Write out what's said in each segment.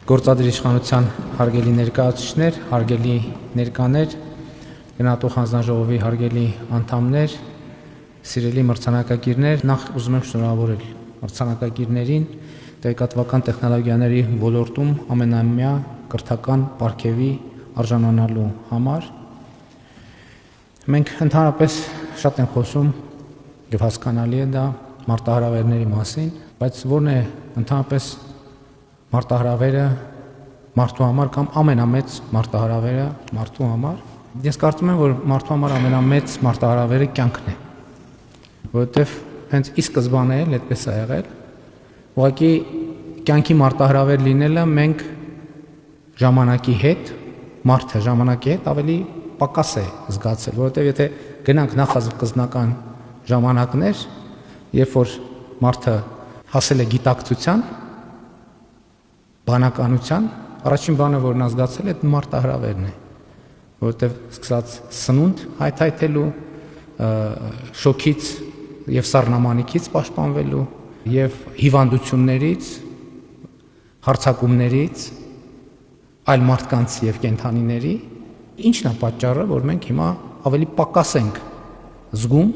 Գործադիր իշխանության հարգելի ներկայացուցիչներ, հարգելի ներկաներ, գնահատող հանձնաժողովի հարգելի անդամներ, սիրելի մրցանակակիրներ, նախ ուզում եմ շնորհավորել մրցանակակիրներին տեղեկատվական տեխնոլոգիաների ոլորտում ամենամյա կրթական պարգևի արժանանալու համար։ Մենք ընդհանրապես շատ ենք խոսում եւ հասկանալի է դա մարտահրավերների մասին, բայց որն է ընդհանրապես մարտահրավերը մարդու համար կամ ամենամեծ մարտահրավերը մարդու համար։ Ես կարծում եմ, որ մարդու համար ամենամեծ մարտահրավերը կյանքն է, որովհետև հենց ի սկզբանե էլ այդպես է եղել։ Ուղղակի կյանքի մարտահրավեր լինելը մենք ժամանակի հետ, մարդը ժամանակի հետ ավելի պակաս է զգացել, որովհետև եթե գնանք նախասկզբնական ժամանակներ, երբ որ մարդը հասել է գիտակցության, բանականության, առաջին բանը, որ նա զգացել է, այդ մարտահրավերն է, որովհետև սկսած սնունդ հայթայթելու, շոքից եւ սառնամանիքից պաշտպանվելու եւ հիվանդություններից, հարձակումներից, այլ մարդկանց եւ կենդանիների, ինչն է պատճառը, որ մենք հիմա ավելի պակաս ենք զգում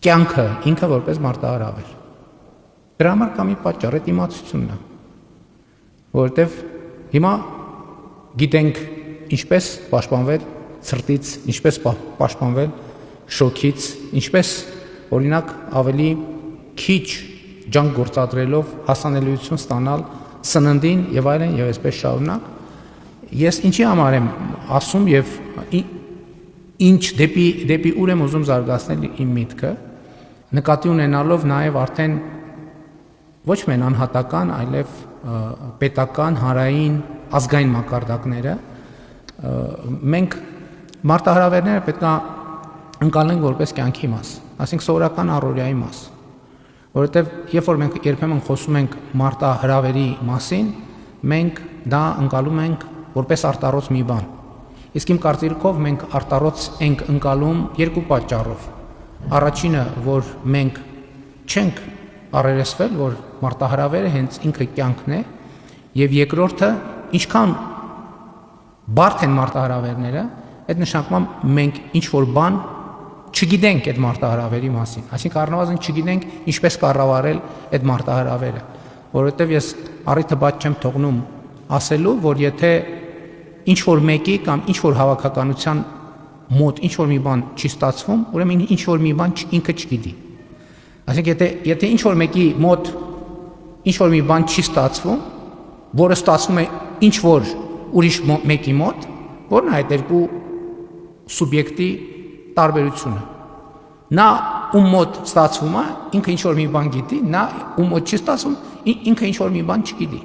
կյանքը ինքը որպես մարտահրավեր։ Դրա համար կա մի պատճառ, այդ իմացությունն է, որովհետև հիմա գիտենք ինչպես պաշտպանվել ցրտից, ինչպես պաշտպանվել շոքից, ինչպես օրինակ ավելի քիչ ջանք գործադրելով հասանելիություն ստանալ սննդին եւ այլն եւ այսպես շարունակ։ Ես ինչի համար եմ ասում եւ ինչ դեպի ուր եմ ուզում զարգացնել իմ միտքը, նկատի ունենալով նաեւ արդեն ոչ միայն անհատական, այլև պետական, հանրային, ազգային մակարդակները, մենք մարտահրավերները պետք է ընկալենք որպես կյանքի մաս, ասենք սովորական առօրյայի մաս, որովհետև երբ որ մենք երբեմն խոսում ենք մարտահրավերի մասին, մենք դա ընկալում ենք որպես արտառոց մի բան։ Իսկ իմ կարծիքով մենք արտառոց ենք ընկալում երկու պատճառով։ Առաջինը, որ մենք չենք առերեսվել, որ մարտահրավերը հենց ինքը կյանքն է, եւ երկրորդը, ինչքան բարդ են մարտահրավերները, այդ նշանակում մենք ինչ-որ բան չգիտենք այդ մարտահրավերի մասին, այսինքն առնվազն չգիտենք ինչպես կառավարել այդ մարտահրավերը, որովհետեւ ես առիթը բաց չեմ թողնում ասելու, որ եթե ինչ-որ մեկի կամ ինչ-որ հավաքականության մոտ ինչ-որ մի բան չի ստացվում, ուրեմն ինչ-որ մի բան ինքը չգիտի։ Այսինքն եթե ինչ-որ մեկի մոտ ինչ-որ մի բան չի ստացվում, որը ստացվում է ինչ-որ ուրիշ մեկի մոտ, որն է այդ երկու սուբյեկտի տարբերությունը։ Նա ում մոտ ստացվում է, ինքը ինչ-որ մի բան գիտի, նա ում մոտ չի ստացվում, ինքը ինչ-որ մի բան չգիտի։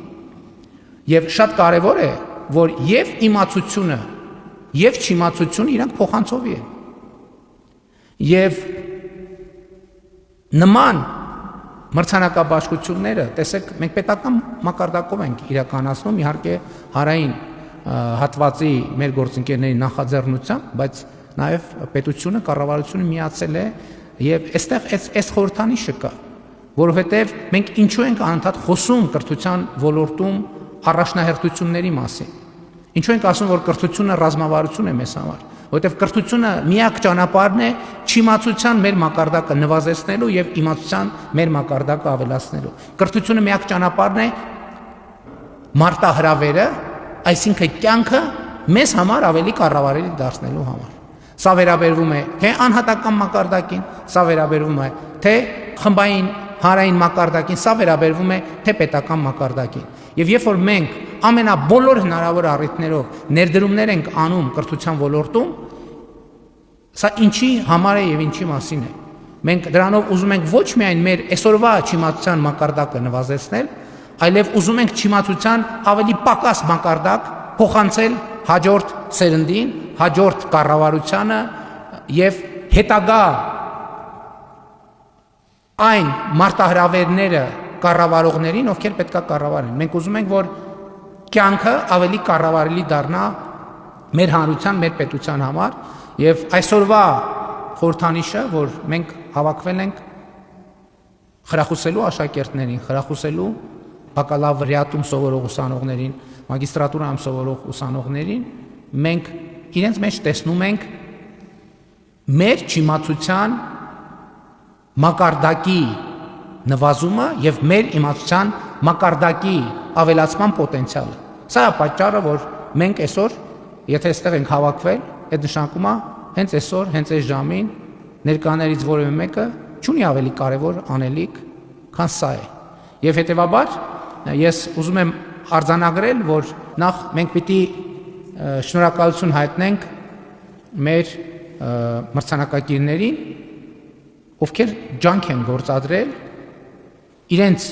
Եվ շատ կարևոր է, որ եւ իմացությունը, եւ չիմացությունը իրանք փոխանցովի են։ Եվ նման մրցանակաբաշխությունները, տեսեք, մենք պետական մակարդակով ենք իրականացնում, իհարկե հանրային հատվածի մեր գործընկերների նախաձեռնությամբ, բայց նաև պետությունը, կառավարությունը միացել է եւ այստեղ այս խորհրդանիշը կա, որովհետեւ մենք ինչու ենք անընդհատ խոսում կրթության ոլորտում առաջնահերթությունների մասին։ Ինչու ենք ասում, որ կրթությունը ռազմավարություն է մեզ համար, որովհետև կրթությունը միակ ճանապարհն է չիմացության մեր մակարդակը նվազեցնելու եւ իմացության մեր մակարդակը ավելացնելու։ Կրթությունը միակ ճանապարհն է մարտահրավերը, այսինքն կյանքը մեզ համար ավելի կառավարելի դարձնելու համար։ Սա վերաբերվում է թե անհատական մակարդակին, սա վերաբերվում է թե խմբային հանրային մակարդակին, սա վերաբերվում է թե պետական մակարդակին։ Եվ երբ որ մենք ամենաբոլոր հնարավոր առիթներով ներդրումներ ենք անում կրթության ոլորտում, սա ինչի համար է եւ ինչի մասին է։ Մենք դրանով ուզում ենք ոչ միայն մեր այսօրվա չիմացության մակարդակը նվազեցնել, այլև ուզում ենք չիմացության ավելի պակաս մակարդակ փոխանցել հաջորդ սերնդին, հաջորդ կառավարությանը եւ հետագա այն մարտահրավերները կառավարողներին, ովքեր պետք է կառավարեն։ Մենք ուզում ենք, որ կյանքը ավելի կառավարելի դառնա մեր հանրության, մեր պետության համար, եւ այսօրվա խորհրդանիշը, որ մենք հավաքվել ենք խրախուսելու աշակերտներին, խրախուսելու բակալավրիատում սովորող ուսանողներին, մագիստրատուրայում սովորող ուսանողներին մենք իրենց մեջ տեսնում ենք մեր իմացության մակարդակի նվազումը եւ մեր իմացության մակարդակի ավելացման պոտենցիալը։ Սա է պատճառը, որ մենք այսօր, եթե այստեղ ենք հավաքվել, այդ նշանակում է հենց այսօր, հենց այս ժամին ներկաներից որևէ մեկը չունի ավելի կարևոր անելիք, քան սա է։ Եվ հետեւաբար ես ուզում եմ արձանագրել, որ նախ մենք պիտի շնորհակալություն հայտնենք մեր մրցանակակիրներին, ովքեր ջանք են գործադրել իրենց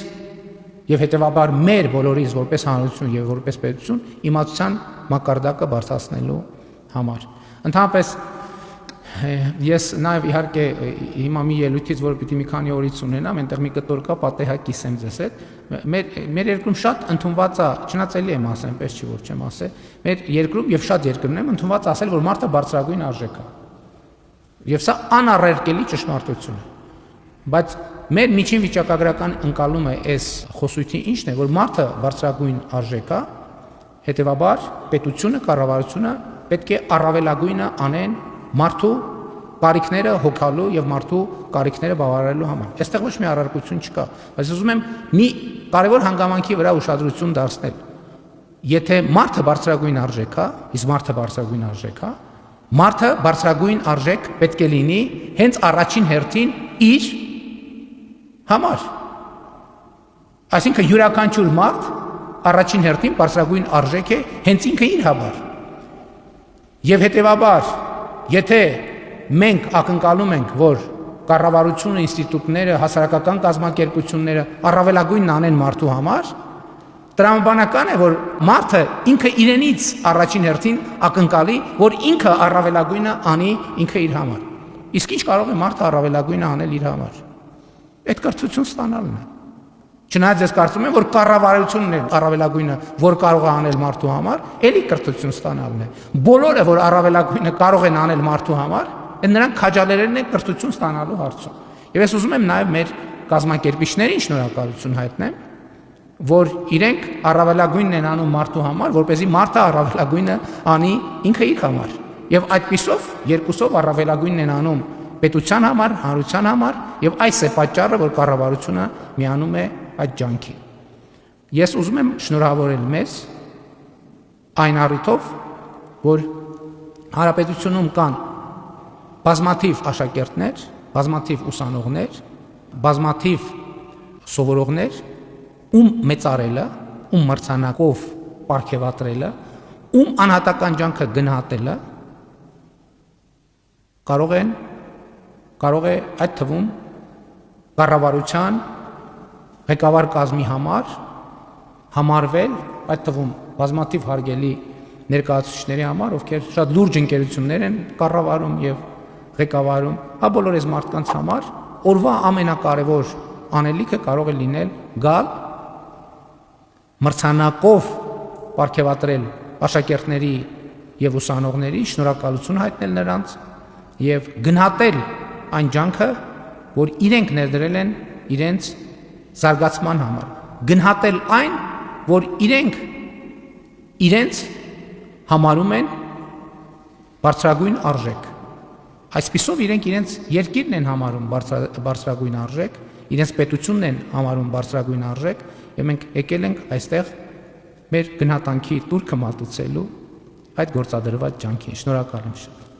եւ հետեւաբար մեր բոլորիս որպես հանրություն եւ որպես պետություն իմացության մակարդակը բարձրացնելու համար։ Ընդհանրապես ես նաեւ իհարկե հիմա մի ելույթից, որ պիտի մի քանի օրից ունենամ, այնտեղ մի կտոր կա, պատեհակիս եմ ձեզ հետ։ Մեր երկրում շատ ընդունված է, չնայած էլի եմ ասել, այնպես չի որ չեմ ասել, մեր երկրում եւ շատ երկրներում ընդունված ասել, որ մարդը բարձրագույն արժեք է։ Եվ սա անառարկելի ճշմարտություն է։ Բայց մեր միջին վիճակագրական ընկալումը այս խոսույթի ինչն է, որ մարդը բարձրագույն արժեք է, հետեւաբար պետությունը, կառավարությունը պետք է առավելագույնը անեն մարդու կարիքները հոգալու եւ մարդու կարիքները բավարարելու համար։ Այստեղ ոչ մի առարկություն չկա, բայց ուզում եմ մի կարևոր հանգամանքի վրա ուշադրություն դարձնել։ Եթե մարդը բարձրագույն արժեք է, իսկ մարդը բարձրագույն արժեք է, մարդը բարձրագույն արժեք պետք է լինի հենց առաջին հերթին իր համար։ Այսինքն յուրաքանչյուր մարդ առաջին հերթին բարձրագույն արժեք է հենց ինքը իր համար։ Եվ հետեւաբար, եթե մենք ակնկալում ենք, որ կառավարությունը, ինստիտուտները, հասարակական կազմակերպությունները առավելագույնն անեն մարդու համար, տրամաբանական է, որ մարդը ինքը իրենից առաջին հերթին ակնկալի, որ ինքը առավելագույնը անի ինքը իր համար։ Իսկ ինչ կարող է մարդը առավելագույնը անել իր համար։ Այդ կրթություն ստանալն է։ Չնայած ես կարծում եմ, որ կառավարությունն է առավելագույնը, որ կարող է անել մարդու համար, էլի կրթություն ստանալն է։ Բոլորը, որ առավելագույնը կարող են անել մարդու համար, նրանք քաջալերելն է կրթություն ստանալու հարցում։ Եվ ես ուզում եմ նաև մեր կազմակերպիչներին շնորհակալություն հայտնեմ, որ իրենք առավելագույնն են անում մարդու համար, որպեսզի մարդը առավելագույնը անի ինքը իր համար։ Եվ այդպիսով երկուսով առավելագույնն են անում պետության համար, հանրության համար, եւ այս է պատճառը, որ կառավարությունը միանում է այդ ջանքին։ Ես ուզում եմ շնորհավորել մեզ այն առիթով, որ հանրապետությունում կան բազմաթիվ աշակերտներ, բազմաթիվ ուսանողներ, բազմաթիվ սովորողներ, ում մեծարելը, ում մրցանակով պարգևատրելը, ում անհատական ջանքը գնահատելը կարող է այդ թվում կառավարության ղեկավար կազմի համար համարվել, այդ թվում բազմաթիվ հարգելի ներկայացուցիչների համար, ովքեր շատ լուրջ ընկերություններ են կառավարում եւ ղեկավարում, հա բոլոր այս մարդկանց համար օրվա ամենակարևոր անելիքը կարող է լինել գալ մրցանակով պարգևատրել աշակերտների եւ ուսանողների, շնորհակալություն հայտնել նրանց եւ գնահատել այն ջանքը, որ իրենք ներդրել են իրենց զարգացման համար, գնահատել այն, որ իրենց համարում են բարձրագույն արժեք։ Այսպիսով իրենք իրենց երկիրն են համարում բարձրագույն արժեք, իրենց պետությունն են համարում բարձրագույն արժեք, եւ մենք եկել ենք այստեղ մեր գնահատանքի տուրքը մատուցելու այդ գործադրված ջանքին։ Շնորհակալ եմ շատ։